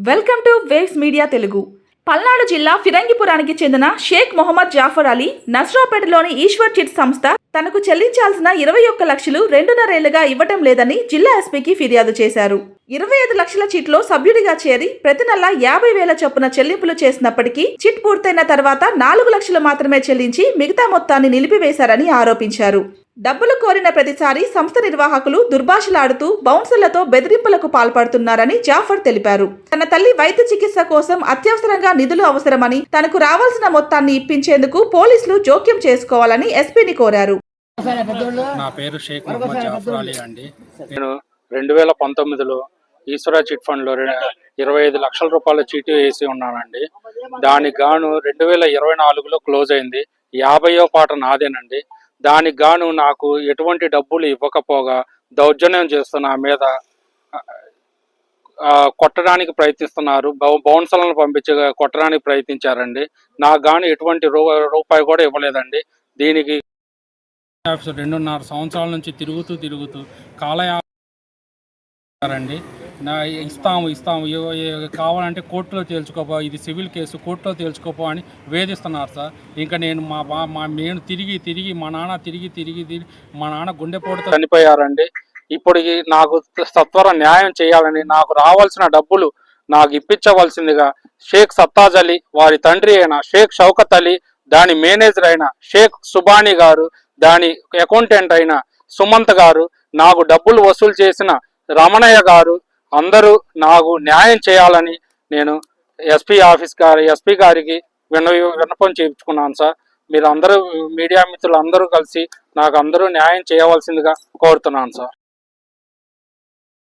Welcome to waves media Telugu. Palnadu జిల్లా ఫిరంగిపురానికి చెందిన Sheikh Mohammed Jafar Ali నస్రాపేటలోని Eshwar chit సంస్థ తనకు చెల్లించాల్సిన 21 లక్షలు 2.5 ఏళ్లుగా ఇవ్వటం లేదని జిల్లా ఎస్పీకి ఫిర్యాదు చేశారు. 25 లక్షల చిట్లో సభ్యుడిగా చేరి ప్రతి నెల 50,000 చొప్పున చెల్లింపులు చేసినప్పటికీ చిట్ పూర్తయిన తర్వాత 4 లక్షలు మాత్రమే చెల్లించి మిగతా మొత్తాన్ని నిలిపివేశారని ఆరోపించారు. డబ్బులు కోరిన ప్రతిసారి సంస్థ నిర్వాహకులు దుర్భాషలాడుతూ బౌన్సర్లతో బెదిరింపులకు పాల్పడుతున్నారని జాఫర్ తెలిపారు. తన తల్లి వైద్య చికిత్స కోసం అత్యవసరంగా నిధులు అవసరమని తనకు రావాల్సిన మొత్తాన్ని ఇప్పించేందుకు పోలీసులు జోక్యం చేసుకోవాలని ఎస్పీని కోరారు. నా పేరు షేక్ మొహమ్మద్ జాఫర్ అలీ అండి. నేను 2019లో ఈశ్వర చిట్ ఫండ్ లో 25 లక్షల రూపాయల చీటీ వేసి ఉన్నానండి. దానికి గాను 2024లో క్లోజ్ అయింది. 50వ పాట నాదేనండి. దానికి గాను నాకు ఎటువంటి డబ్బులు ఇవ్వకపోగా దౌర్జన్యం చేస్తున్న మీద కొట్టడానికి ప్రయత్నిస్తున్నారు. బౌన్సర్లను పంపించి కొట్టడానికి ప్రయత్నించారండి. నాకు గాను ఎటువంటి రూపాయి కూడా ఇవ్వలేదండి. దీనికి 2.5 సంవత్సరాల నుంచి తిరుగుతూ కాలయారండి. ఇస్తాము కావాలంటే కోర్టులో తేల్చుకోపో, ఇది సివిల్ కేసు, కోర్టులో తేల్చుకోపో అని వేధిస్తున్నారు సార్. ఇంకా నేను నేను తిరిగి మా నాన్న గుండెపోటుతో చనిపోయారండి. ఇప్పుడు నాకు సత్వర న్యాయం చేయాలని, నాకు రావాల్సిన డబ్బులు నాకు ఇప్పించవలసిందిగా షేక్ సత్తాజ్ అలీ, వారి తండ్రి అయిన షేక్ షౌకత్ అలీ, దాని మేనేజర్ అయిన షేక్ సుబానీ గారు, దాని అకౌంటెంట్ అయిన సుమంత్ గారు, నాకు డబ్బులు వసూలు చేసిన రమణయ్య గారు, అందరూ నాకు న్యాయం చేయాలని నేను ఎస్పీ గారికి విన్నపం చేయించుకున్నాను సార్. మీరు అందరూ మీడియా మిత్రులు అందరూ కలిసి నాకు అందరూ న్యాయం చేయవలసిందిగా కోరుతున్నాను సార్.